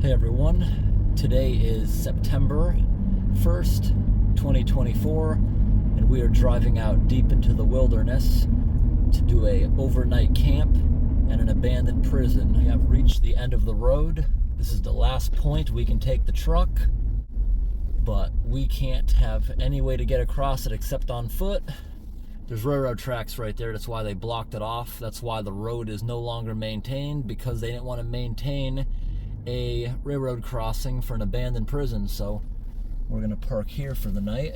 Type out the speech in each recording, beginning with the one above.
Hey everyone, today is September 1st, 2024, and we are driving out deep into the wilderness to do a overnight camp at an abandoned prison. We have reached the end of the road. This is the last point we can take the truck, but we can't have any way to get across it except on foot. There's railroad tracks right there. That's why they blocked it off. That's why the road is no longer maintained, because they didn't want to maintain a railroad crossing for an abandoned prison. So we're gonna park here for the night.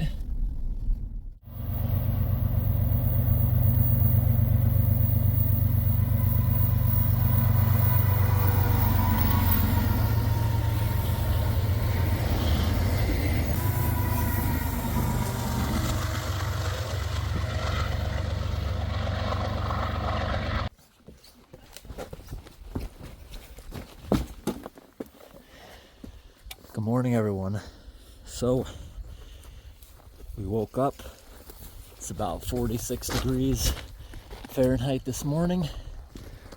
Good morning, everyone. So we woke up. It's about 46 degrees Fahrenheit this morning.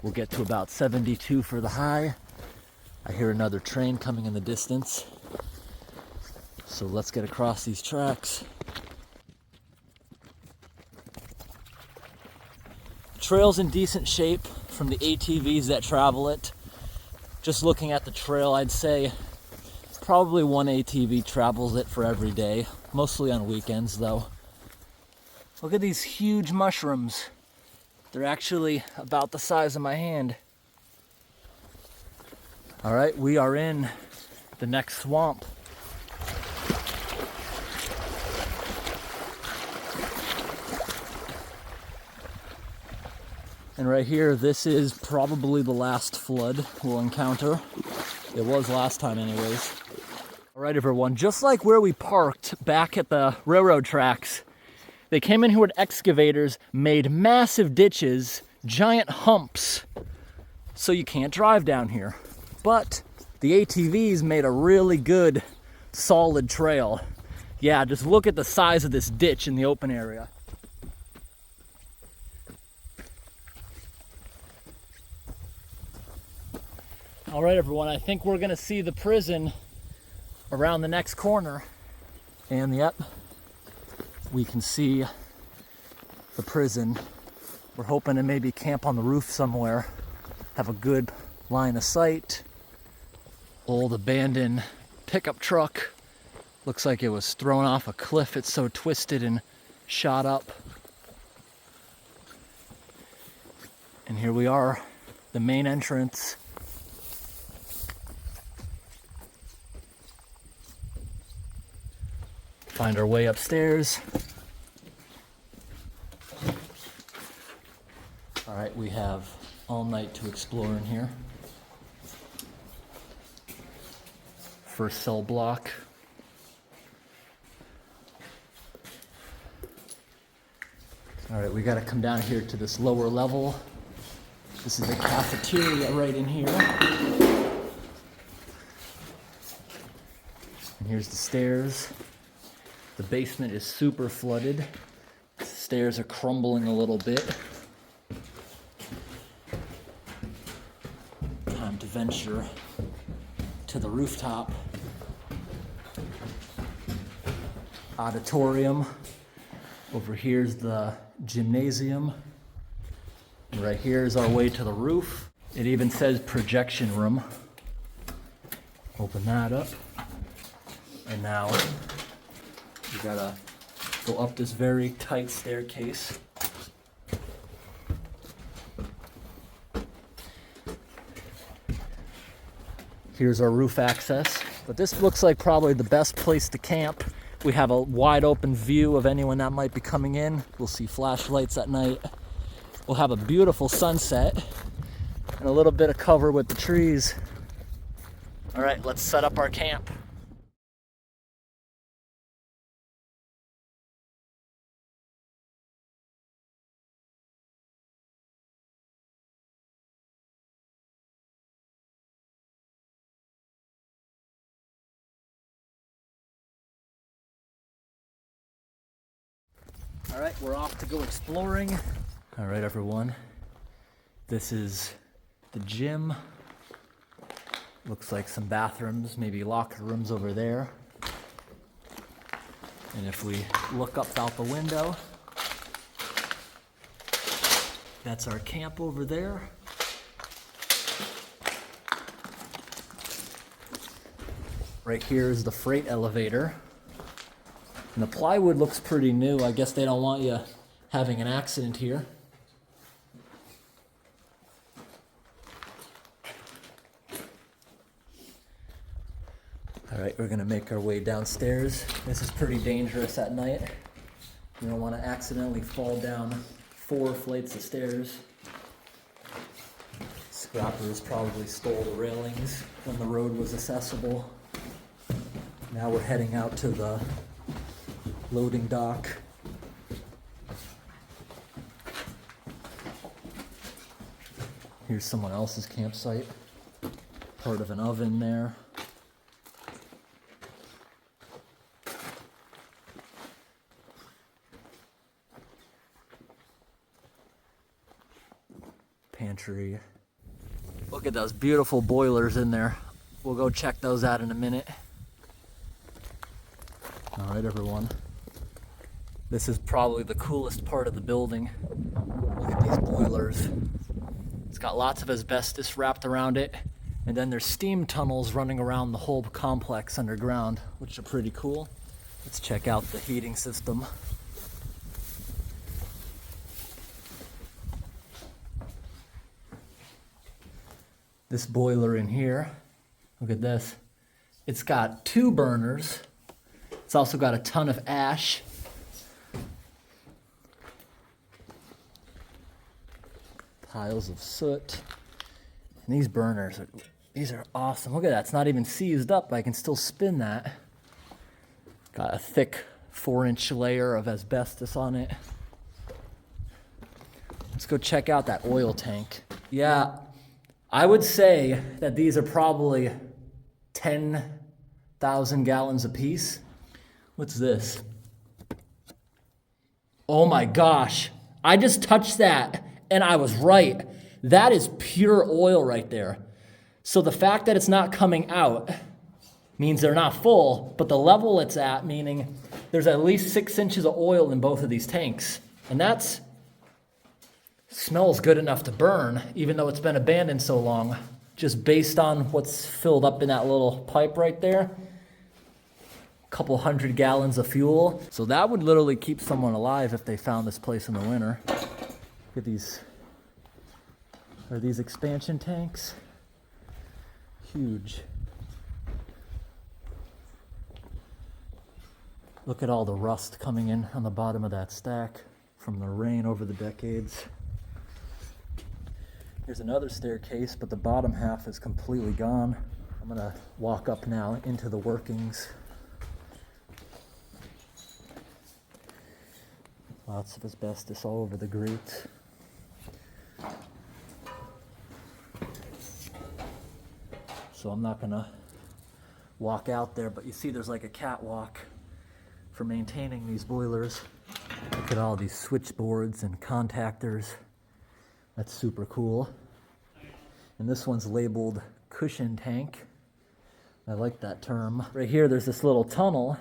We'll get to about 72 for the high. I hear another train coming in the distance. So let's get across these tracks. The trail's in decent shape from the ATVs that travel it. Just looking at the trail, I'd say probably one ATV travels it for every day, mostly on weekends though. Look at these huge mushrooms. They're actually about the size of my hand. All right, we are in the next swamp. And right here, this is probably the last flood we'll encounter. It was last time anyways. All right, everyone, just like where we parked back at the railroad tracks, they came in here with excavators, made massive ditches, giant humps, so you can't drive down here. But the ATVs made a really good, solid trail. Yeah, just look at the size of this ditch in the open area. All right, everyone, I think we're gonna see the prison around the next corner. And yep, we can see the prison. We're hoping to maybe camp on the roof somewhere, have a good line of sight. Old abandoned pickup truck. Looks like it was thrown off a cliff. It's so twisted and shot up. And here we are, the main entrance. Find our way upstairs. All right, we have all night to explore in here. First cell block. All right, we gotta come down here to this lower level. This is the cafeteria right in here. And here's the stairs. The basement is super flooded. The stairs are crumbling a little bit. Time to venture to the rooftop. Auditorium. Over here's the gymnasium. And right here is our way to the roof. It even says projection room. Open that up. And now we gotta go up this very tight staircase. Here's our roof access, but this looks like probably the best place to camp. We have a wide open view of anyone that might be coming in. We'll see flashlights at night. We'll have a beautiful sunset and a little bit of cover with the trees. All right, let's set up our camp. All right, we're off to go exploring. All right, everyone. This is the gym. Looks like some bathrooms, maybe locker rooms over there. And if we look up out the window, that's our camp over there. Right here is the freight elevator. And the plywood looks pretty new. I guess they don't want you having an accident here. All right, we're gonna make our way downstairs. This is pretty dangerous at night. You don't want to accidentally fall down 4 flights of stairs. Scrappers probably stole the railings when the road was accessible. Now we're heading out to the loading dock. Here's someone else's campsite. Part of an oven there. Pantry. Look at those beautiful boilers in there. We'll go check those out in a minute. All right, everyone. This is probably the coolest part of the building. Look at these boilers. It's got lots of asbestos wrapped around it, and then there's steam tunnels running around the whole complex underground, which are pretty cool. Let's check out the heating system. This boiler in here, look at this. It's got 2 burners. It's also got a ton of ash. Piles of soot. And these burners, these are awesome. Look at that, it's not even seized up, but I can still spin that. Got a thick 4-inch layer of asbestos on it. Let's go check out that oil tank. Yeah, I would say that these are probably 10,000 gallons apiece. What's this? Oh my gosh, I just touched that and I was right. That is pure oil right there. So the fact that it's not coming out means they're not full, but the level it's at, meaning there's at least 6 inches of oil in both of these tanks. And that's smells good enough to burn, even though it's been abandoned so long, just based on what's filled up in that little pipe right there. A couple 100 gallons of fuel. So that would literally keep someone alive if they found this place in the winter. Look at these. Are these expansion tanks? Huge. Look at all the rust coming in on the bottom of that stack from the rain over the decades. Here's another staircase, but the bottom half is completely gone. I'm gonna walk up now into the workings. Lots of asbestos all over the grates. So I'm not gonna walk out there, but you see there's like a catwalk for maintaining these boilers. Look at all these switchboards and contactors. That's super cool. And this one's labeled cushion tank. I like that term. Right here, there's this little tunnel,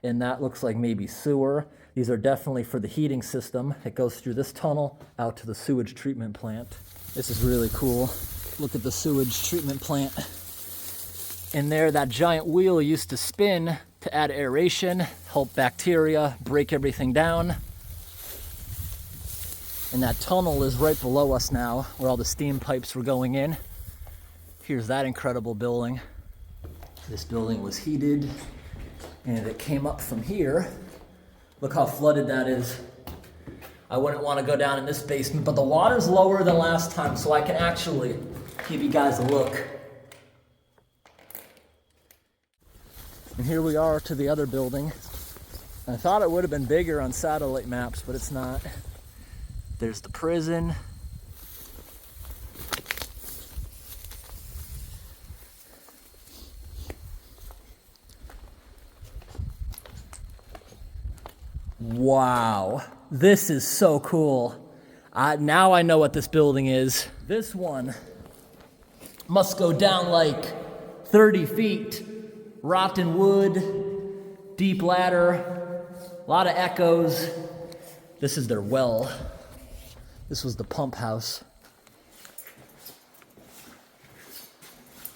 and that looks like maybe sewer. These are definitely for the heating system. It goes through this tunnel out to the sewage treatment plant. This is really cool. Look at the sewage treatment plant. In there, that giant wheel used to spin to add aeration, help bacteria, break everything down. And that tunnel is right below us now, where all the steam pipes were going in. Here's that incredible building. This building was heated, and it came up from here. Look how flooded that is. I wouldn't want to go down in this basement, but the water's lower than last time, so I can actually give you guys a look. And here we are to the other building. I thought it would have been bigger on satellite maps, but it's not. There's the prison. Wow, this is so cool. Now I know what this building is. This one must go down like 30 feet, rotten wood, deep ladder, a lot of echoes. This is their well. This was the pump house.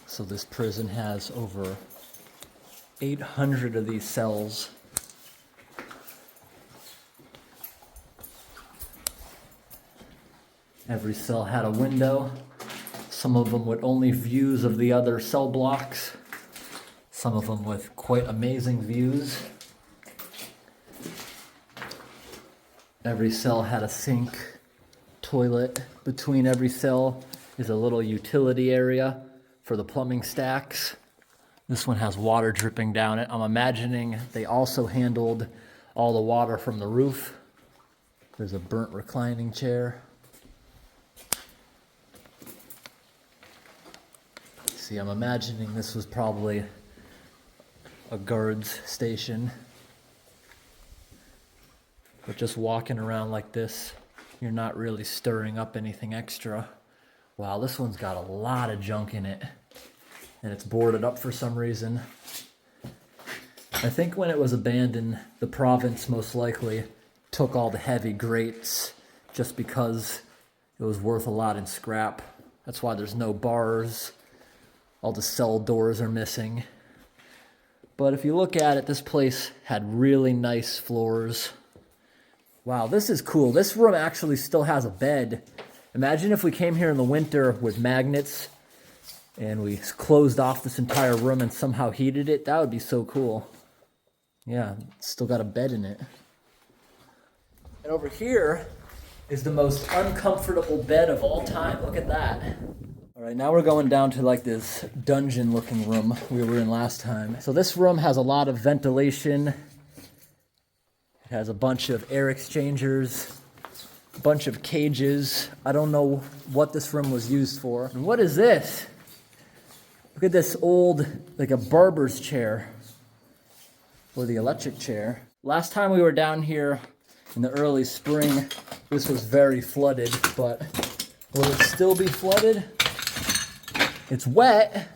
So this prison has over 800 of these cells. Every cell had a window. Some of them with only views of the other cell blocks. Some of them with quite amazing views. Every cell had a sink, toilet. Between every cell is a little utility area for the plumbing stacks. This one has water dripping down it. I'm imagining they also handled all the water from the roof. There's a burnt reclining chair. See, I'm imagining this was probably a guard's station. But just walking around like this, you're not really stirring up anything extra. Wow, this one's got a lot of junk in it. And it's boarded up for some reason. I think when it was abandoned, the province most likely took all the heavy grates just because it was worth a lot in scrap. That's why there's no bars. All the cell doors are missing. But if you look at it, this place had really nice floors. Wow, this is cool. This room actually still has a bed. Imagine if we came here in the winter with magnets and we closed off this entire room and somehow heated it. That would be so cool. Yeah, it's still got a bed in it. And over here is the most uncomfortable bed of all time. Look at that. All right, now we're going down to like this dungeon looking room we were in last time. So this room has a lot of ventilation. It has a bunch of air exchangers, a bunch of cages. I don't know what this room was used for. And what is this? Look at this old, like a barber's chair, or the electric chair. Last time we were down here in the early spring, this was very flooded, but will it still be flooded? It's wet,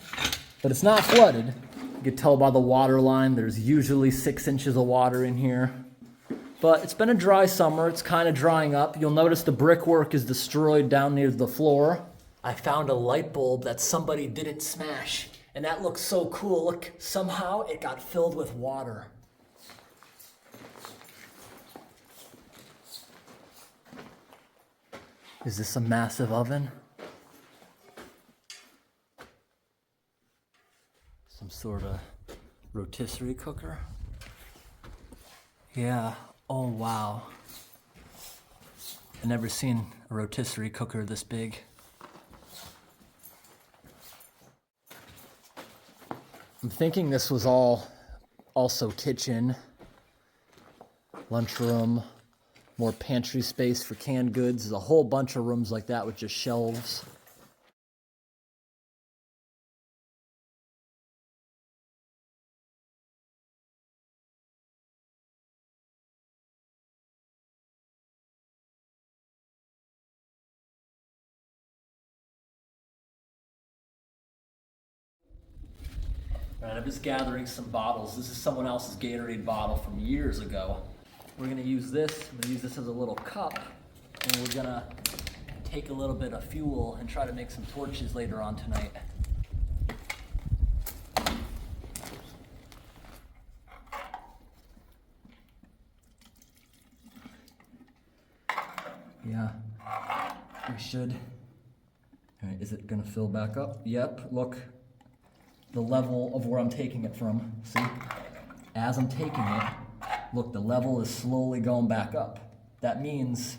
but it's not flooded. You can tell by the water line, there's usually 6 inches of water in here. But it's been a dry summer, it's kind of drying up. You'll notice the brickwork is destroyed down near the floor. I found a light bulb that somebody didn't smash, and that looks so cool. Look, somehow it got filled with water. Is this a massive oven? Some sort of rotisserie cooker? Yeah, oh wow. I've never seen a rotisserie cooker this big. I'm thinking this was all also kitchen, lunchroom, more pantry space for canned goods. There's a whole bunch of rooms like that with just shelves. All right, I'm just gathering some bottles. This is someone else's Gatorade bottle from years ago. We're gonna use this. I'm gonna use this as a little cup, and we're gonna take a little bit of fuel and try to make some torches later on tonight. Yeah, we should. All right, is it gonna fill back up? Yep, look. The level of where I'm taking it from. See? As I'm taking it, look, the level is slowly going back up. That means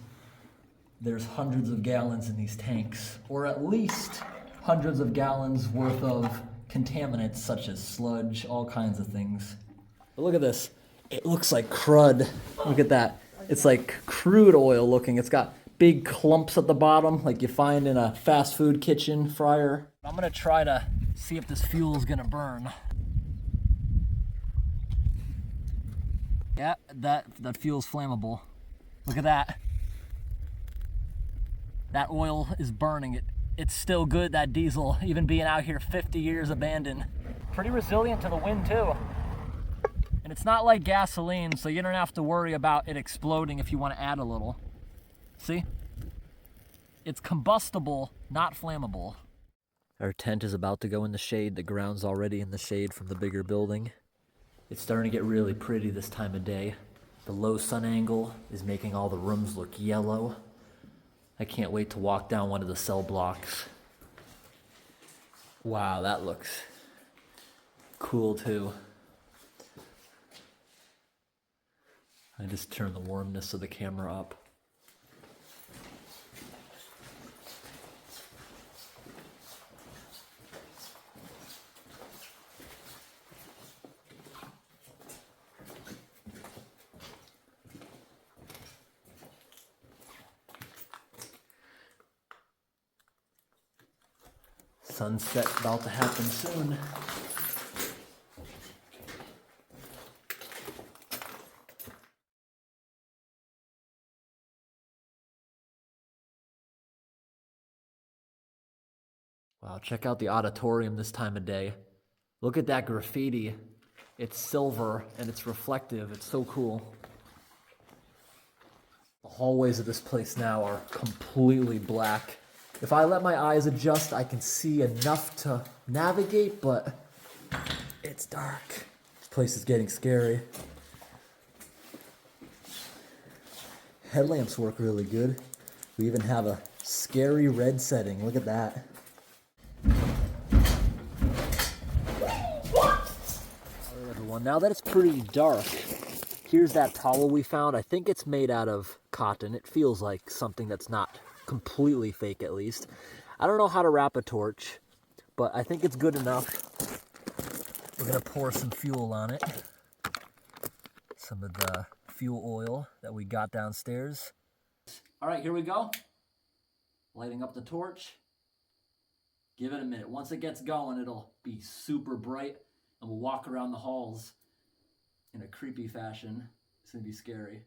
there's hundreds of gallons in these tanks, or at least hundreds of gallons worth of contaminants such as sludge, all kinds of things. But look at this. It looks like crud. Look at that. It's like crude oil looking. It's got big clumps at the bottom like you find in a fast food kitchen fryer. I'm gonna try to see if this fuel is gonna burn. Yeah, that fuel's flammable. Look at that. That oil is burning. it's still good, that diesel, even being out here 50 years abandoned. Pretty resilient to the wind too. And it's not like gasoline, so you don't have to worry about it exploding if you want to add a little. See? It's combustible, not flammable. Our tent is about to go in the shade. The ground's already in the shade from the bigger building. It's starting to get really pretty this time of day. The low sun angle is making all the rooms look yellow. I can't wait to walk down one of the cell blocks. Wow, that looks cool too. I just turned the warmness of the camera up. Sunset about to happen soon. Wow, check out the auditorium this time of day. Look at that graffiti. It's silver and it's reflective. It's so cool. The hallways of this place now are completely black. If I let my eyes adjust, I can see enough to navigate, but it's dark. This place is getting scary. Headlamps work really good. We even have a scary red setting. Look at that. Alright, everyone, now that it's pretty dark, here's that towel we found. I think it's made out of cotton. It feels like something that's not completely fake, at least. I don't know how to wrap a torch, but I think it's good enough. We're gonna pour some fuel on it. Some of the fuel oil that we got downstairs. All right, here we go. Lighting up the torch. Give it a minute. Once it gets going, it'll be super bright, and we'll walk around the halls in a creepy fashion. It's gonna be scary.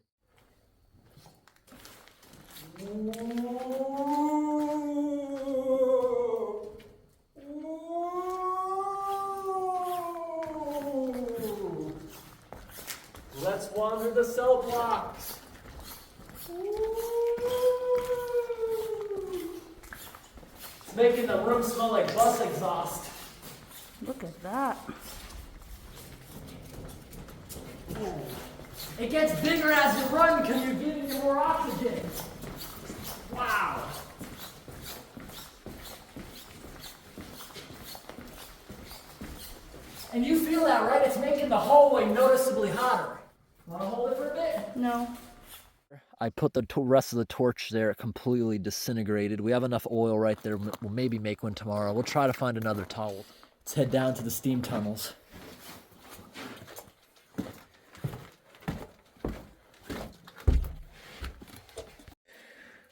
Let's wander the cell blocks. It's making the room smell like bus exhaust. Look at that. It gets bigger as you run because you're giving you more oxygen. Wow. And you feel that, right? It's making the hallway noticeably hotter. Want to hold it for a bit? No. I put the rest of the torch there. It completely disintegrated. We have enough oil right there. We'll maybe make one tomorrow. We'll try to find another towel. Let's head down to the steam tunnels.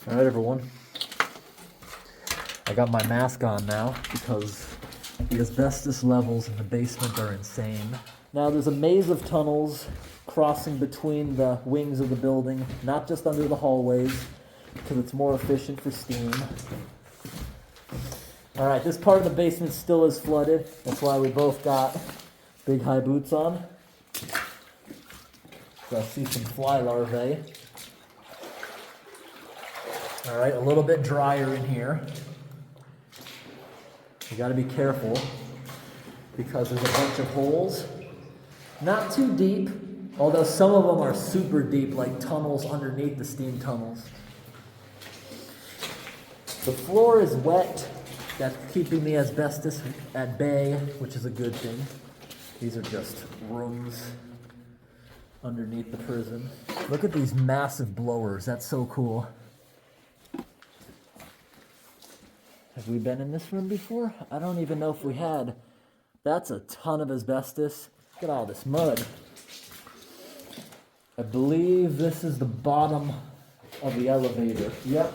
All right, everyone. I got my mask on now because the asbestos levels in the basement are insane. Now there's a maze of tunnels crossing between the wings of the building, not just under the hallways, because it's more efficient for steam. All right, this part of the basement still is flooded. That's why we both got big high boots on. So I see some fly larvae. All right, a little bit drier in here. You gotta be careful because there's a bunch of holes. Not too deep, although some of them are super deep, like tunnels underneath the steam tunnels. The floor is wet. That's keeping the asbestos at bay, which is a good thing. These are just rooms underneath the prison. Look at these massive blowers. That's so cool. Have we been in this room before? I don't even know if we had. That's a ton of asbestos. Look at all this mud. I believe this is the bottom of the elevator. Yep.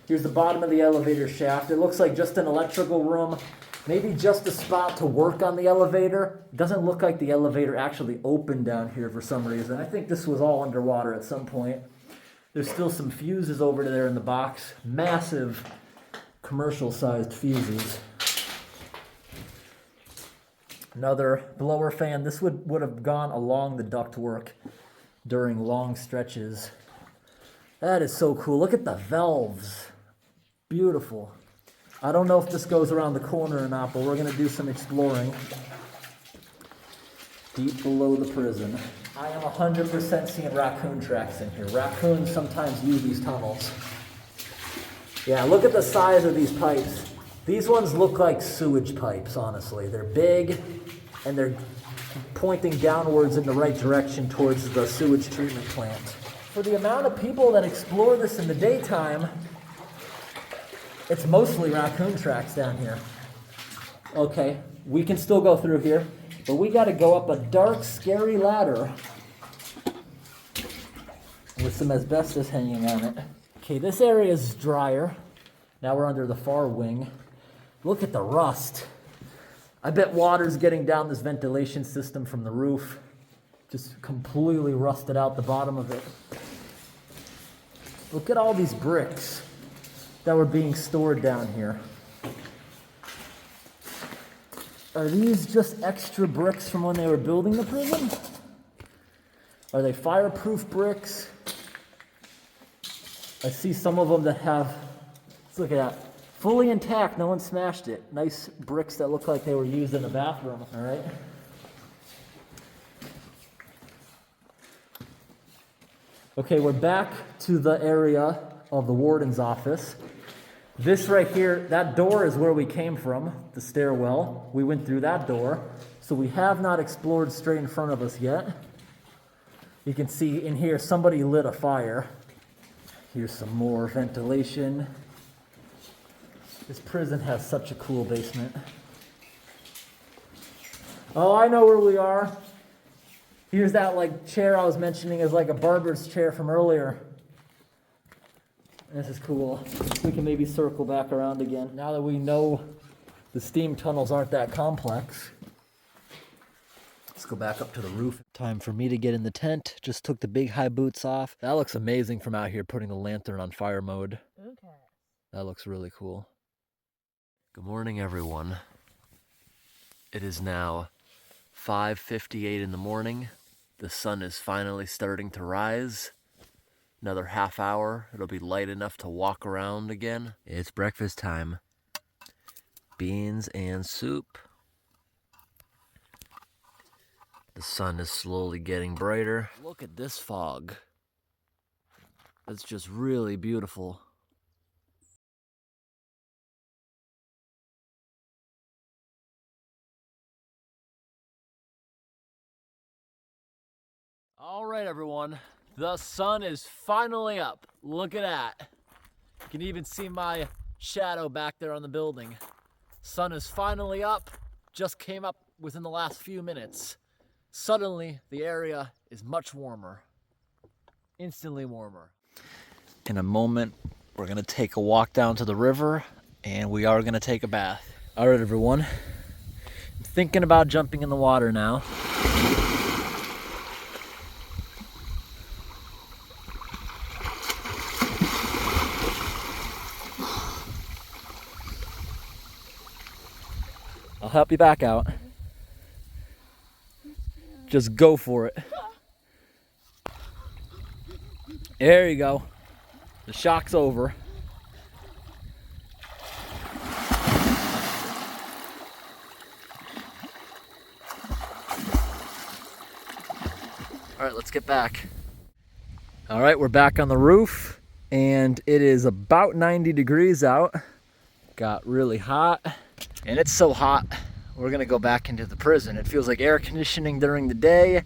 Here's the bottom of the elevator shaft. It looks like just an electrical room. Maybe just a spot to work on the elevator. It doesn't look like the elevator actually opened down here for some reason. I think this was all underwater at some point. There's still some fuses over there in the box. Massive commercial-sized fuses. Another blower fan. This would have gone along the ductwork during long stretches. That is so cool. Look at the valves. Beautiful. I don't know if this goes around the corner or not, but we're going to do some exploring. Deep below the prison. I am 100% seeing raccoon tracks in here. Raccoons sometimes use these tunnels. Yeah, look at the size of these pipes. These ones look like sewage pipes, honestly. They're big, and they're pointing downwards in the right direction towards the sewage treatment plant. For the amount of people that explore this in the daytime, it's mostly raccoon tracks down here. Okay, we can still go through here, but we gotta go up a dark, scary ladder with some asbestos hanging on it. Okay, this area is drier. Now we're under the far wing. Look at the rust. I bet water's getting down this ventilation system from the roof. Just completely rusted out the bottom of it. Look at all these bricks that were being stored down here. Are these just extra bricks from when they were building the prison? Are they fireproof bricks? I see some of them that have, let's look at that, fully intact, no one smashed it. Nice bricks that look like they were used in the bathroom, all right? Okay, we're back to the area of the warden's office. This right here, that door is where we came from, the stairwell. We went through that door, so we have not explored straight in front of us yet. You can see in here somebody lit a fire. Here's some more ventilation. This prison has such a cool basement. Oh, I know where we are. Here's that like chair I was mentioning as like a barber's chair from earlier. This is cool. We can maybe circle back around again. Now that we know the steam tunnels aren't that complex. Let's go back up to the roof. Time for me to get in the tent. Just took the big high boots off. That looks amazing from out here, putting the lantern on fire mode. Okay. That looks really cool. Good morning, everyone. It is now 5:58 in the morning. The sun is finally starting to rise. Another half hour, it'll be light enough to walk around again. It's breakfast time. Beans and soup. The sun is slowly getting brighter. Look at this fog. It's just really beautiful. All right, everyone. The sun is finally up. Look at that. You can even see my shadow back there on the building. Sun is finally up. Just came up within the last few minutes. Suddenly, the area is much warmer. Instantly warmer. In a moment, we're gonna take a walk down to the river and we are gonna take a bath. All right, everyone. I'm thinking about jumping in the water now. I'll help you back out. Just go for it. There you go. The shock's over. All right, let's get back. All right, we're back on the roof and it is about 90 degrees out. Got really hot. And it's so hot, we're gonna go back into the prison. It feels like air conditioning during the day. It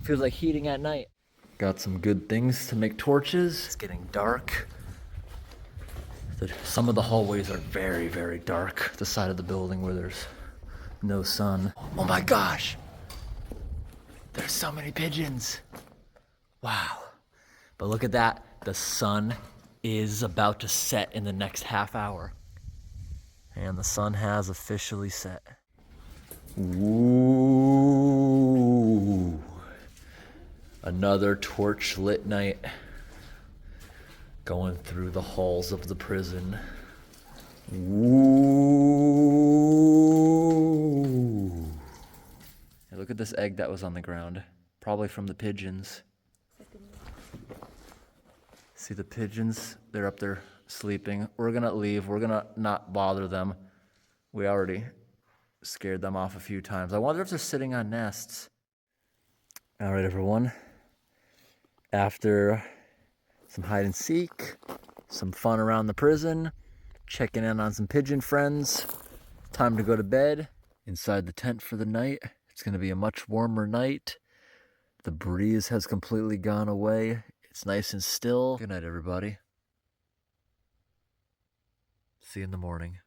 feels like heating at night. Got some good things to make torches. It's getting dark. Some of the hallways are very, very dark. The side of the building where there's no sun. Oh my gosh! There's so many pigeons. Wow. But look at that. The sun is about to set in the next half hour. And the sun has officially set. Ooh. Another torch lit night. Going through the halls of the prison. Ooh. Hey, look at this egg that was on the ground. Probably from the pigeons. See the pigeons? They're up there sleeping. We're gonna leave. We're gonna not bother them. We already scared them off a few times. I wonder if they're sitting on nests. All right, everyone. After some hide and seek, some fun around the prison, checking in on some pigeon friends, time to go to bed. Inside the tent for the night. It's gonna be a much warmer night. The breeze has completely gone away. It's nice and still. Good night, everybody. See you in the morning.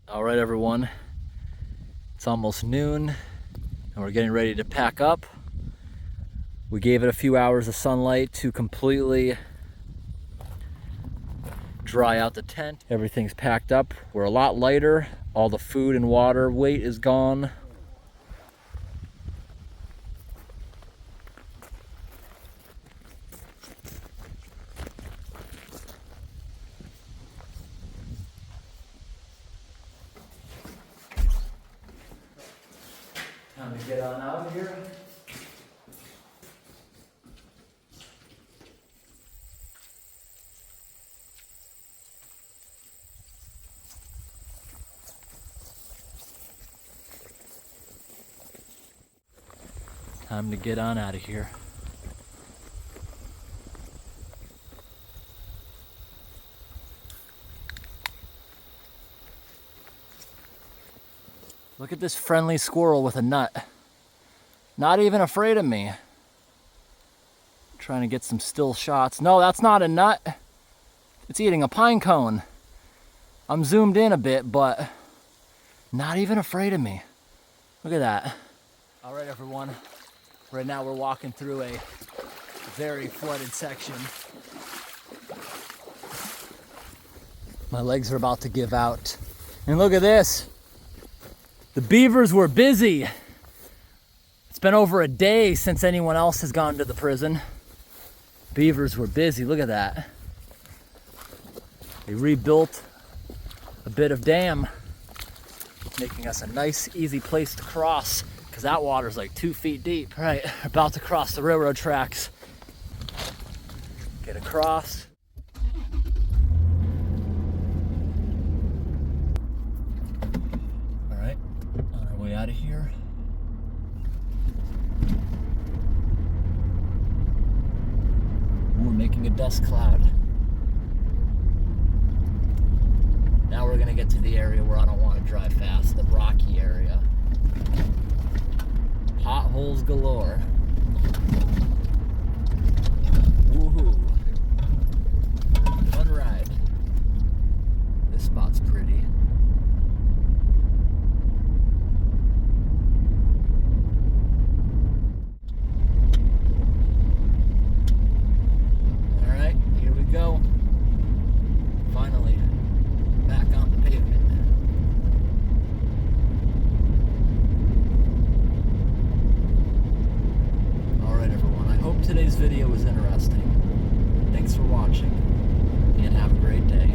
All right, everyone. It's almost noon and we're getting ready to pack up. We gave it a few hours of sunlight to completely dry out the tent. Everything's packed up. We're a lot lighter. All the food and water weight is gone. Time to get on out of here. Time to get on out of here. Look at this friendly squirrel with a nut. Not even afraid of me. Trying to get some still shots. No, that's not a nut. It's eating a pine cone. I'm zoomed in a bit, but not even afraid of me. Look at that. All right, everyone. Right now we're walking through a very flooded section. My legs are about to give out. And look at this. The beavers were busy. It's been over a day since anyone else has gone to the prison. Beavers were busy, look at that. They rebuilt a bit of dam, making us a nice, easy place to cross, because that water's like 2 feet deep. All right, about to cross the railroad tracks. Get across. Out of here. We're making a dust cloud. Now we're gonna get to the area where I don't want to drive fast, the rocky area. Potholes galore. Woohoo. Fun ride. This spot's pretty. Go. Finally, back on the pavement. Alright, everyone, I hope today's video was interesting. Thanks for watching, and have a great day.